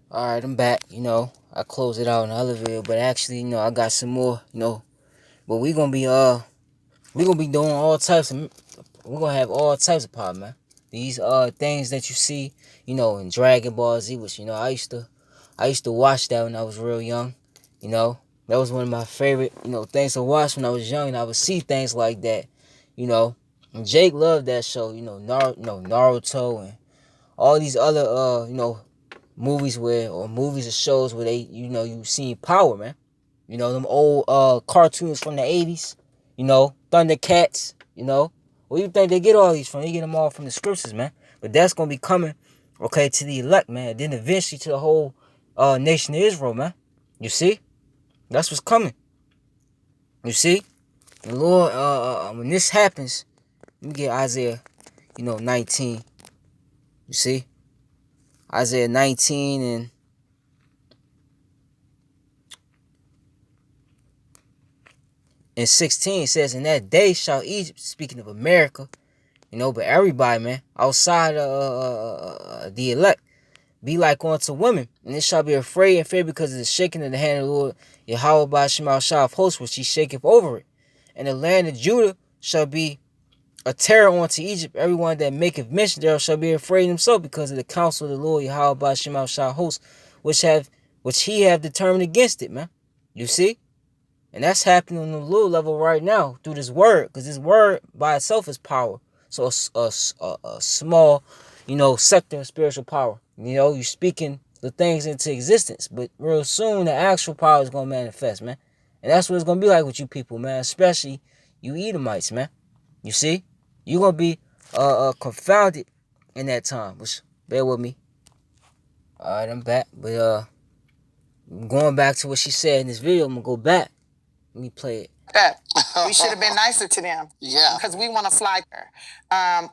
Alright, I'm back. I closed it out in the other video, but actually, I got some more, but we gonna be doing all types of we're gonna have all types of power, man. These things that you see, in Dragon Ball Z, which I used to watch that when I was real young. You know, that was one of my favorite, things to watch when I was young, and I would see things like that, you know. And Jake loved that show, Naruto and all these other movies or shows where they you see power, man. Them old cartoons from the 80s, Thundercats, where you think they get all these from? They get them all from the scriptures, man. But that's gonna be coming, okay, to the elect, man, and then eventually to the whole nation of Israel, man. You see? That's what's coming. You see? The Lord, when this happens, let me get Isaiah, 19. You see? Isaiah 19 and 16 says, "In that day shall Egypt," speaking of America, but everybody, man, outside the elect, be like unto women, and it shall be afraid and fear because of the shaking of the hand of the Lord Yahweh by Shema Shah of hosts, which he shaketh over it. And the land of Judah shall be a terror unto Egypt. Everyone that maketh mention thereof shall be afraid himself because of the counsel of the Lord Yahweh by Shema Shah of hosts, which he have determined against it, man. You see? And that's happening on the little level right now through this word, because this word by itself is power. So a small, sector of spiritual power. You're speaking the things into existence, but real soon the actual power is gonna manifest, man. And that's what it's gonna be like with you people, man. Especially you Edomites, man. You see, you're gonna be confounded in that time. Which bear with me. All right, I'm back, but going back to what she said in this video, I'm gonna go back. Let me play it. That we should have been nicer to them. Yeah. Because we want to fly there.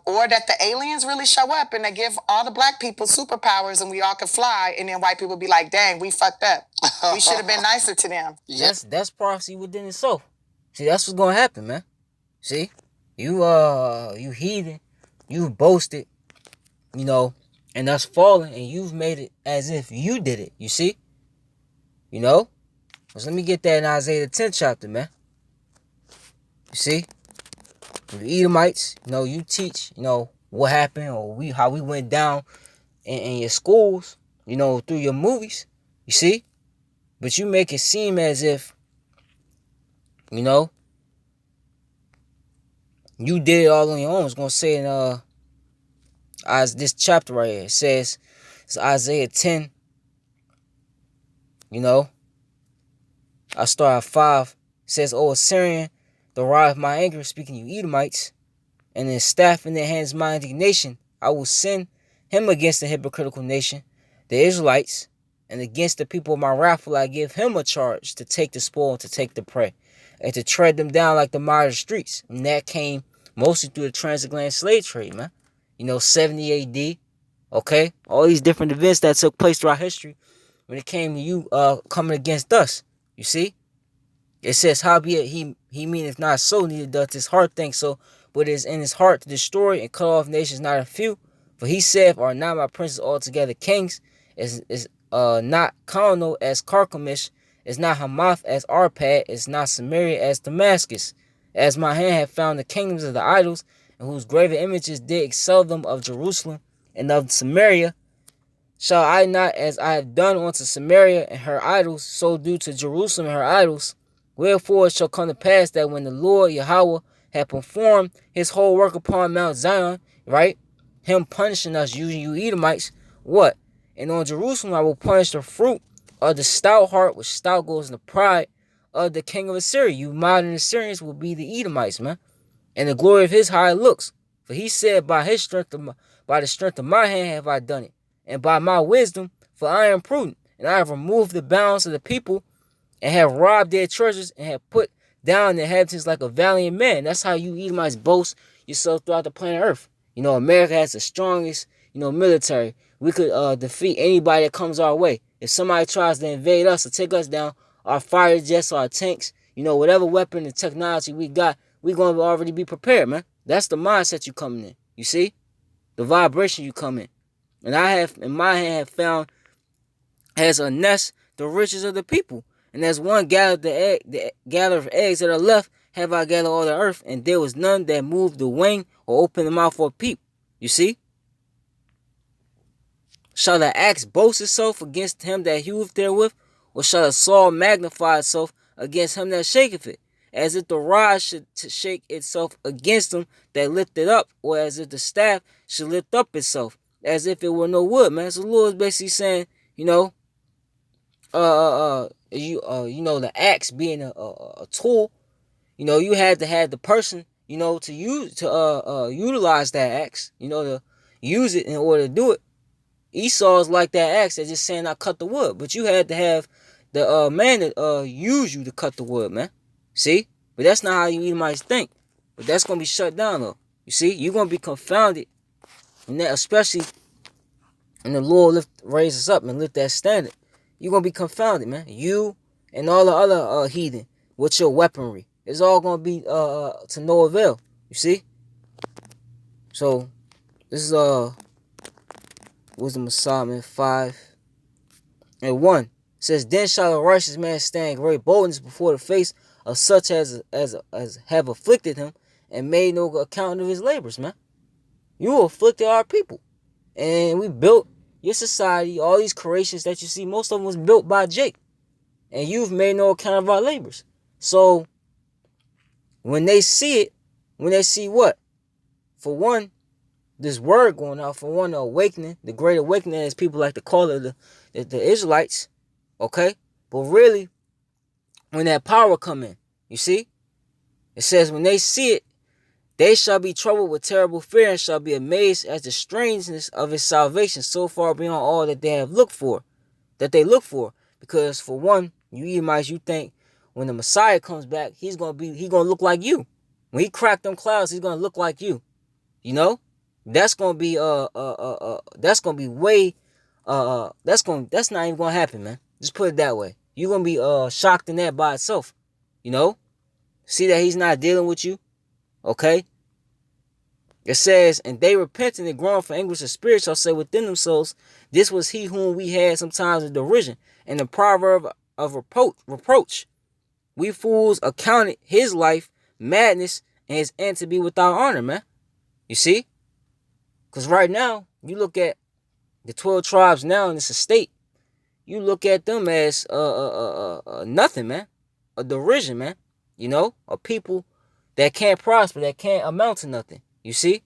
Or that the aliens really show up and they give all the black people superpowers and we all can fly, and then white people be like, dang, we fucked up. We should have been nicer to them. That's prophecy within itself. See, that's what's gonna happen, man. See? You heathen, you've boasted, and us falling, and you've made it as if you did it. You see? So let me get that in Isaiah the 10th chapter, man. You see? The Edomites, you teach, what happened or how we went down in your schools, through your movies. You see? But you make it seem as if, you did it all on your own. It's gonna say in this chapter right here. It says, it's Isaiah 10. I start at 5. It says, "O Assyrian, the rod of my anger," speaking you Edomites, "and his staff in their hands my indignation. I will send him against the hypocritical nation, the Israelites, and against the people of my wrath will I give him a charge to take the spoil and to take the prey, and to tread them down like the mire streets." And that came mostly through the transatlantic slave trade, man. 70 AD, okay? All these different events that took place throughout history when it came to you coming against us. You see? It says, "Howbeit he meaneth not so, neither doth his heart think so, but it is in his heart to destroy and cut off nations not a few. For he saith, Are not my princes altogether kings? Is not Carmel as Carchemish? Is not Hamath as Arpad? Is not Samaria as Damascus? As my hand hath found the kingdoms of the idols, and whose graven images did excel them of Jerusalem and of Samaria, shall I not, as I have done unto Samaria and her idols, so do to Jerusalem and her idols? Wherefore it shall come to pass that when the Lord Yahweh had performed his whole work upon Mount Zion," right? Him punishing us, using you Edomites, what? "And on Jerusalem I will punish the fruit of the stout heart," which stout goes into pride, "of the king of Assyria." You modern Assyrians will be the Edomites, man. "And the glory of his high looks. For he said, by the strength of my hand have I done it, and by my wisdom, for I am prudent, and I have removed the bounds of the people, and have robbed their treasures, and have put down the inhabitants like a valiant man." That's how you Edomites boast yourself throughout the planet Earth. America has the strongest, military. We could defeat anybody that comes our way. If somebody tries to invade us or take us down, our fighter jets, our tanks, whatever weapon and technology we got, we going to already be prepared, man. That's the mindset you coming in. You see? The vibration you come in. And I have, in my hand, have found as a nest the riches of the people. And as one gathered the gather of eggs that are left, have I gathered all the earth, and there was none that moved the wing or opened the mouth for a peep. You see? Shall the axe boast itself against him that heweth therewith, or shall a saw magnify itself against him that shaketh it? As if the rod should shake itself against him that lift it up, or as if the staff should lift up itself, as if it were no wood, man. So the Lord is basically saying, you know, you know, the axe being a tool, you know, you had to have the person, you know, to utilize that axe, you know, to use it in order to do it. Esau is like that axe that's just saying I cut the wood, but you had to have the man that use you to cut the wood, man. See? But that's not how you Edomites think. But that's gonna be shut down though. You see, you're gonna be confounded, and that especially when the Lord raise us up and lift that standard. You're gonna be confounded, man. You and all the other heathen with your weaponry. It's all gonna be to no avail. You see? So this is Wisdom of Solomon 5:1. It says, Then shall a righteous man stand great boldness before the face of such as have afflicted him and made no account of his labors, man. You afflicted our people. And we built your society, all these creations that you see, most of them was built by Jake. And you've made no account of our labors. So when they see it, when they see what? For one, this word going out, for one, the awakening, the great awakening, as people like to call it, the Israelites, okay? But really, when that power come in, you see? It says, when they see it, they shall be troubled with terrible fear and shall be amazed at the strangeness of his salvation, so far beyond all that they look for. Because for one, you Edomites, you think when the Messiah comes back, he's gonna look like you. When he cracked them clouds, he's gonna look like you. You know? That's gonna be that's gonna be way that's not even gonna happen, man. Just put it that way. You're gonna be shocked in that by itself. You know? See that he's not dealing with you. Okay? It says, and they repenting and groan for anguish of spirit shall say within themselves, this was he whom we had sometimes in derision, and the proverb of reproach. We fools accounted his life madness and his end to be without honor, man. You see? Because right now, you look at the 12 tribes now in this estate, you look at them as nothing, man. A derision, man. You know? A people that can't prosper, that can't amount to nothing. You see?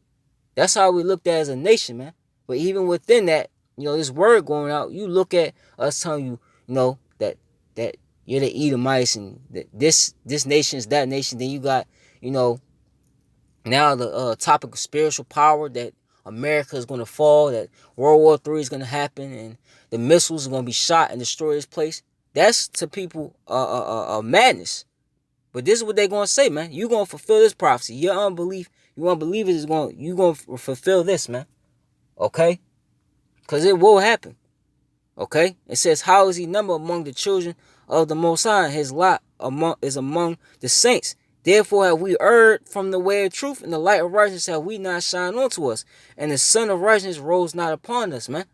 That's how we looked at as a nation, man. But even within that, you know, this word going out, you look at us telling you, you know, that you're the Edomites and that this nation is that nation. Then you got, you know, now the topic of spiritual power, that America is going to fall, that World War III is going to happen, and the missiles are going to be shot and destroy this place. That's to people madness. But this is what they're going to say, man. You're going to fulfill this prophecy. Your unbelief, you unbelievers is you're going to fulfill this, man. Okay? Because it will happen. Okay? It says, how is he numbered among the children of the Most High? His lot is among the saints. Therefore have we erred from the way of truth, and the light of righteousness have we not shined unto us, and the sun of righteousness rose not upon us, man.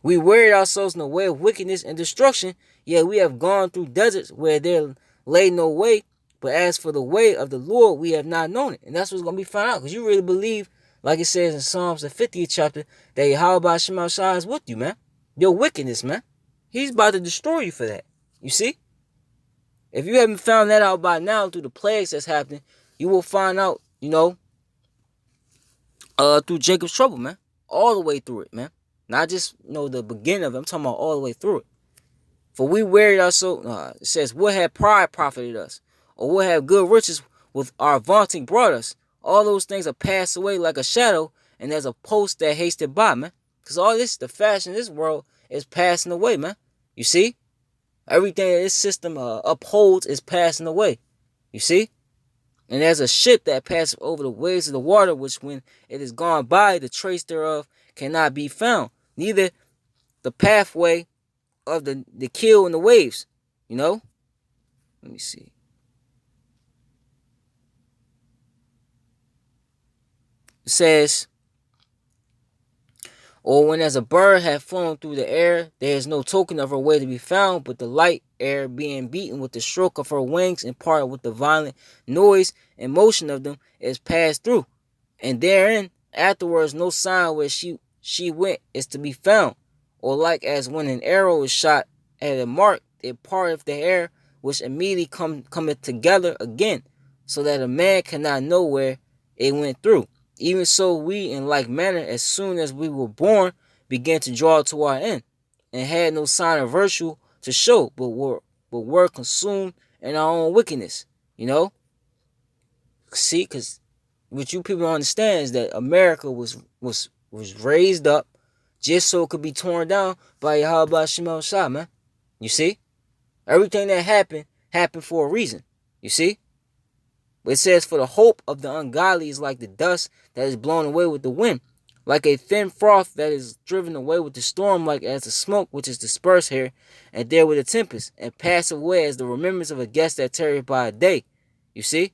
We wearied ourselves in the way of wickedness and destruction, yet we have gone through deserts where there lay no way, but as for the way of the Lord, we have not known it. And that's what's going to be found out, because you really believe, like it says in Psalms, the 50th chapter, that Yahweh Shema Shai is with you, man. Your wickedness, man. He's about to destroy you for that. You see? If you haven't found that out by now through the plagues that's happening, you will find out, you know, through Jacob's trouble, man. All the way through it, man. Not just, you know, the beginning of it. I'm talking about all the way through it. For we wearied ourselves, it says, what had pride profited us? Or what had good riches with our vaunting brought us? All those things are passed away like a shadow, and there's a post that hasted by, man. Because all this, the fashion of this world is passing away, man. You see? Everything that this system upholds is passing away. You see? And there's a ship that passes over the waves of the water, which when it is gone by, the trace thereof cannot be found. Neither the pathway of the keel and the waves. You know? Let me see. It says, Or when as a bird had flown through the air, there is no token of her way to be found, but the light air being beaten with the stroke of her wings and parted with the violent noise and motion of them is passed through. And therein afterwards no sign where she went is to be found. Or like as when an arrow is shot at a mark, it parteth the air, which immediately cometh together again, so that a man cannot know where it went through. Even so we in like manner, as soon as we were born, began to draw to our end, and had no sign of virtue to show, but were consumed in our own wickedness. You know? See, because what you people don't understand is that America was raised up just so it could be torn down by Yahweh Shema Shah, man. You see? Everything that happened for a reason. You see? But it says, for the hope of the ungodly is like the dust that is blown away with the wind, like a thin froth that is driven away with the storm, like as the smoke which is dispersed here and there with a tempest, and pass away as the remembrance of a guest that tarrieth by a day. You see?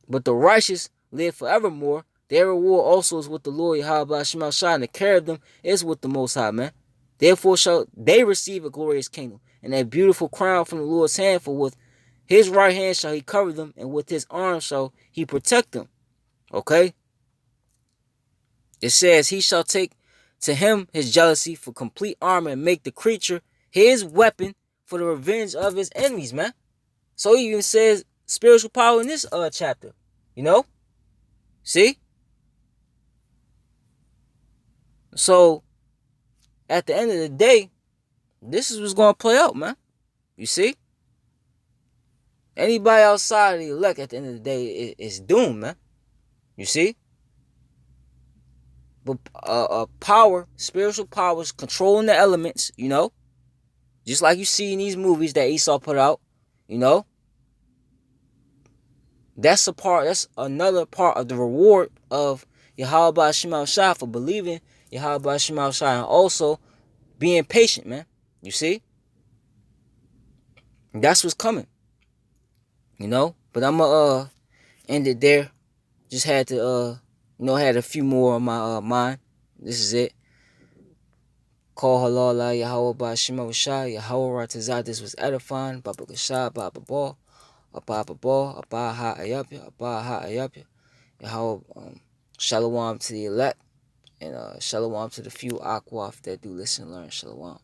But the righteous live forevermore. Their reward also is with the Lord Yahweh Shema Shah, and the care of them is with the Most High, man. Therefore shall they receive a glorious kingdom, and a beautiful crown from the Lord's hand, for with his right hand shall he cover them, and with his arm shall he protect them. Okay? It says, he shall take to him his jealousy for complete armor, and make the creature his weapon for the revenge of his enemies, man. So he even says spiritual power in this chapter. You know? See? So, at the end of the day, this is what's going to play out, man. You see? Anybody outside of the elect at the end of the day is doomed, man. You see? But power, spiritual powers, controlling the elements, you know? Just like you see in these movies that Esau put out, you know? That's another part of the reward of Yahweh Shema Shah for believing Yahweh Shema Shah, and also being patient, man. You see? That's what's coming. You know? But I'm gonna end it there. Just had to had a few more on my mind. This is it. Call halal la Yahweh by Shema Shah, Yahweh Ratazah. This was edifying. Baba Gashah, Baba Ball, Baba Ball, Abba Ha Ayapya, Abba Ha Ayapya. Yahweh, shalom to the elect, and shalom to the few Akwaf that do listen and learn. Shalom.